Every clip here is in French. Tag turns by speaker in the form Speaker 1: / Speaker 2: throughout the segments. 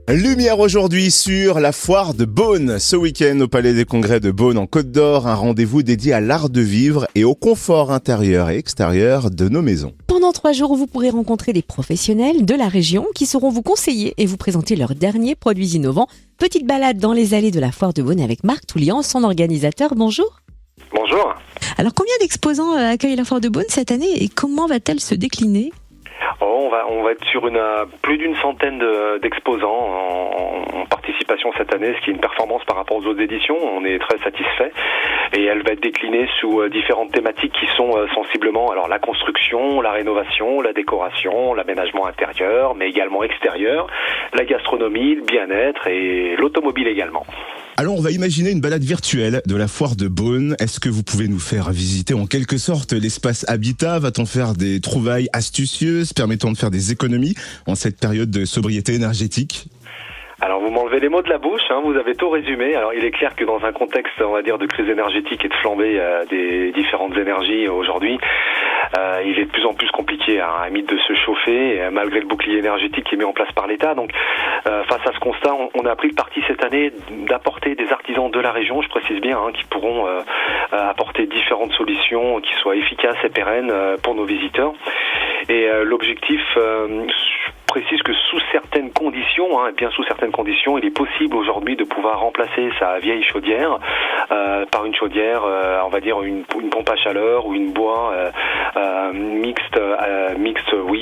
Speaker 1: Lumière aujourd'hui sur la foire de Beaune. Ce week-end au Palais des Congrès de Beaune en Côte d'Or, un rendez-vous dédié à l'art de vivre et au confort intérieur et extérieur de nos maisons.
Speaker 2: Pendant 3 jours, vous pourrez rencontrer des professionnels de la région qui sauront vous conseiller et vous présenter leurs derniers produits innovants. Petite balade dans les allées de la foire de Beaune avec Marc Toulian, son organisateur. Bonjour.
Speaker 3: Bonjour.
Speaker 2: Alors combien d'exposants accueille la foire de Beaune cette année et comment va-t-elle se décliner ?
Speaker 3: On va être sur plus d'une centaine d'exposants en participation cette année, ce qui est une performance par rapport aux autres éditions. On est très satisfait et elle va être déclinée sous différentes thématiques qui sont sensiblement la construction, la rénovation, la décoration, l'aménagement intérieur, mais également extérieur, la gastronomie, le bien-être et l'automobile également.
Speaker 1: Alors on va imaginer une balade virtuelle de la foire de Beaune. Est-ce que vous pouvez nous faire visiter en quelque sorte l'espace habitat ? Va-t-on faire des trouvailles astucieuses permettant de faire des économies en cette période de sobriété énergétique ?
Speaker 3: Alors vous m'enlevez les mots de la bouche, vous avez tout résumé. Alors il est clair que dans un contexte, on va dire, de crise énergétique et de flambée des différentes énergies aujourd'hui, il est de plus en plus compliqué à limite de se chauffer malgré le bouclier énergétique qui est mis en place par l'État. Donc face à ce constat, on a pris le parti cette année d'apporter des artisans de la région, je précise bien, qui pourront apporter différentes solutions qui soient efficaces et pérennes pour nos visiteurs. Et l'objectif précise que sous certaines conditions, il est possible aujourd'hui de pouvoir remplacer sa vieille chaudière par une chaudière, on va dire une pompe à chaleur ou une bois mixte,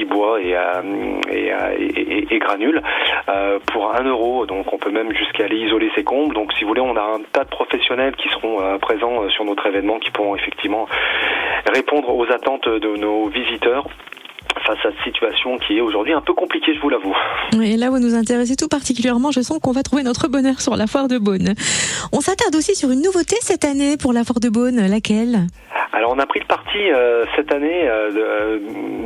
Speaker 3: bois et granules pour 1 euro. Donc on peut même jusqu'à aller isoler ses combles. Donc si vous voulez, on a un tas de professionnels qui seront présents sur notre événement, qui pourront effectivement répondre aux attentes de nos visiteurs face à cette situation qui est aujourd'hui un peu compliquée, je vous l'avoue.
Speaker 2: Et là, vous nous intéressez tout particulièrement. Je sens qu'on va trouver notre bonheur sur la foire de Beaune. On s'attarde aussi sur une nouveauté cette année pour la foire de Beaune. Laquelle ?
Speaker 3: Alors on a pris le parti cette année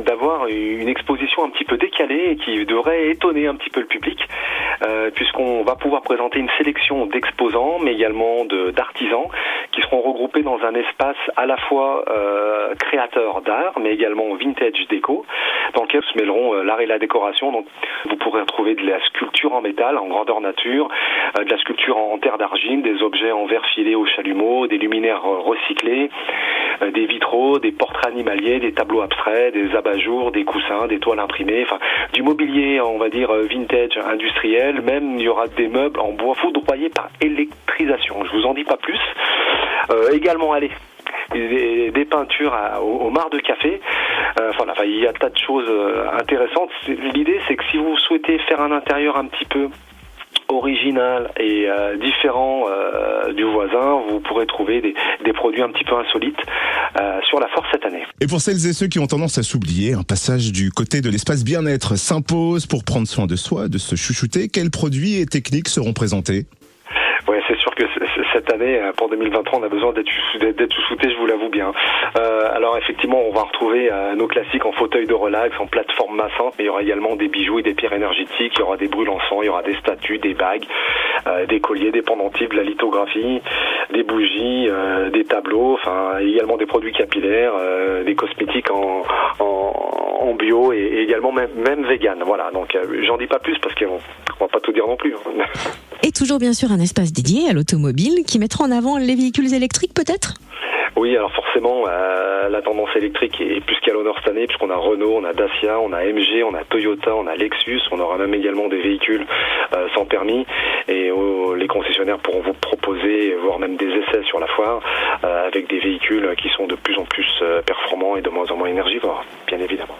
Speaker 3: d'avoir une exposition un petit peu décalée et qui devrait étonner un petit peu le public, puisqu'on va pouvoir présenter une sélection d'exposants mais également d'artisans qui seront regroupés dans un espace à la fois créateur d'art mais également vintage déco, dans lequel se mêleront l'art et la décoration. Donc vous pourrez retrouver de la sculpture en métal en grandeur nature, de la sculpture en terre d'argile, des objets en verre filé au chalumeau, des luminaires recyclés, des vitraux, des portraits animaliers, des tableaux abstraits, des abat-jours, des coussins, des toiles imprimées, enfin du mobilier, on va dire vintage, industriel. Même il y aura des meubles en bois foudroyés par électrisation. Je vous en dis pas plus. Également, des peintures au marc de café. Il y a un tas de choses intéressantes. L'idée, c'est que si vous souhaitez faire un intérieur un petit peu original et différent du voisin, vous pourrez trouver des produits un petit peu insolites sur la foire cette année.
Speaker 1: Et pour celles et ceux qui ont tendance à s'oublier, un passage du côté de l'espace bien-être s'impose pour prendre soin de soi, de se chouchouter. Quels produits et techniques seront présentés ?
Speaker 3: Ouais, c'est sûr que cette année, pour 2023, on a besoin d'être chouchouté, je vous l'avoue bien. Alors effectivement, on va retrouver nos classiques en fauteuil de relax, en plateforme massante, mais il y aura également des bijoux et des pierres énergétiques, il y aura des brûles encens, il y aura des statues, des bagues, des colliers, des pendentifs, de la lithographie, des bougies, des tableaux, également des produits capillaires, des cosmétiques en bio et également même vegan. Voilà, donc j'en dis pas plus parce qu'on va pas tout dire non plus.
Speaker 2: Et toujours bien sûr un espace dédié à l'automobile qui mettra en avant les véhicules électriques peut-être ?
Speaker 3: Oui, alors forcément, la tendance électrique est plus qu'à l'honneur cette année, puisqu'on a Renault, on a Dacia, on a MG, on a Toyota, on a Lexus, on aura même également des véhicules sans permis, et les concessionnaires pourront vous proposer, voire même des essais sur la foire, avec des véhicules qui sont de plus en plus performants et de moins en moins énergivores, bien évidemment.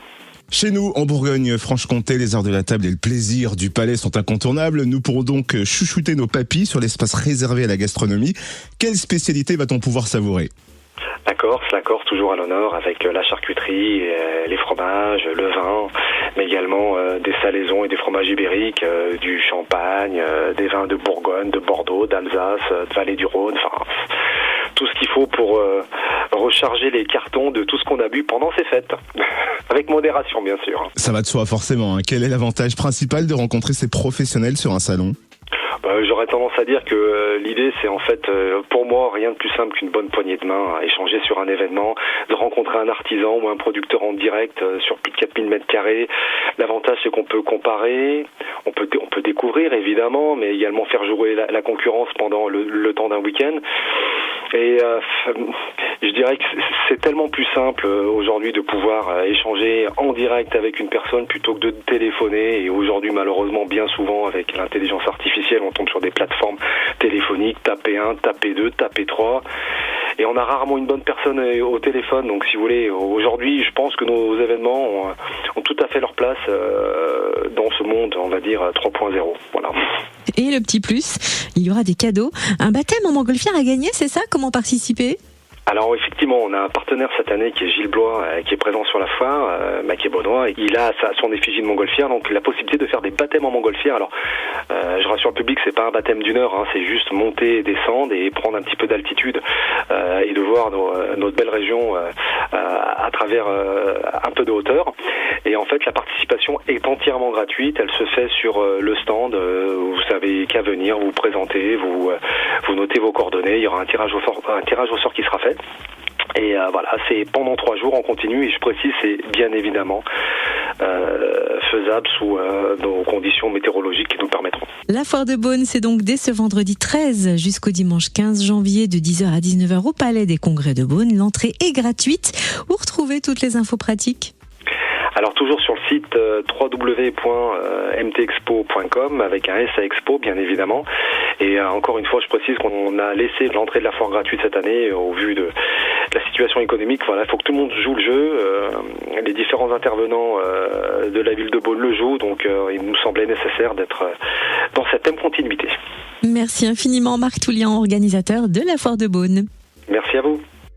Speaker 1: Chez nous, en Bourgogne-Franche-Comté, les heures de la table et le plaisir du palais sont incontournables. Nous pourrons donc chouchouter nos papilles sur l'espace réservé à la gastronomie. Quelle spécialité va-t-on pouvoir savourer ?
Speaker 3: La Corse toujours à l'honneur avec la charcuterie, les fromages, le vin, mais également des salaisons et des fromages ibériques, du champagne, des vins de Bourgogne, de Bordeaux, d'Alsace, de Vallée du Rhône, tout ce qu'il faut pour recharger les cartons de tout ce qu'on a bu pendant ces fêtes. Avec modération, bien sûr.
Speaker 1: Ça va de soi, forcément. Quel est l'avantage principal de rencontrer ces professionnels sur un salon ?
Speaker 3: J'aurais tendance à dire que l'idée, c'est en fait, pour moi, rien de plus simple qu'une bonne poignée de main, échanger sur un événement, de rencontrer un artisan ou un producteur en direct sur plus de 4000 mètres carrés. L'avantage, c'est qu'on peut comparer, on peut découvrir évidemment, mais également faire jouer la concurrence pendant le temps d'un week-end. Et je dirais que c'est tellement plus simple aujourd'hui de pouvoir échanger en direct avec une personne plutôt que de téléphoner. Et aujourd'hui, malheureusement, bien souvent, avec l'intelligence artificielle, on tombe sur des plateformes téléphoniques, taper 1, taper 2, taper 3. Et on a rarement une bonne personne au téléphone. Donc, si vous voulez, aujourd'hui, je pense que nos événements ont tout à fait leur place dans ce monde, on va dire, 3.0. Voilà.
Speaker 2: Et le petit plus, il y aura des cadeaux. Un baptême en montgolfière à gagner, c'est ça? Comment participer?
Speaker 3: Alors effectivement, on a un partenaire cette année qui est Gilles Blois, qui est présent sur la foire, Maquet-Benoît. Il a son effigie de montgolfière, donc la possibilité de faire des baptêmes en montgolfière. Alors, je rassure le public, c'est pas un baptême d'une heure, c'est juste monter et descendre et prendre un petit peu d'altitude et de voir notre belle région à travers un peu de hauteur. Et en fait, la participation est entièrement gratuite. Elle se fait sur le stand. Vous savez qu'à venir, vous présentez, vous notez vos coordonnées. Il y aura un tirage au sort qui sera fait. Et voilà, c'est pendant 3 jours en continu, et je précise, c'est bien évidemment faisable sous nos conditions météorologiques qui nous permettront.
Speaker 2: La foire de Beaune, c'est donc dès ce vendredi 13 jusqu'au dimanche 15 janvier de 10h à 19h au Palais des Congrès de Beaune. L'entrée est gratuite. Où retrouver toutes les infos pratiques?
Speaker 3: Alors toujours sur le site www.mtexpo.com avec un S à Expo bien évidemment. Et encore une fois, je précise qu'on a laissé l'entrée de la foire gratuite cette année au vu de la situation économique. Voilà, il faut que tout le monde joue le jeu. Les différents intervenants de la ville de Beaune le jouent, donc il nous semblait nécessaire d'être dans cette même continuité.
Speaker 2: Merci infiniment Marc Toulian, organisateur de la foire de Beaune.
Speaker 3: Merci à vous.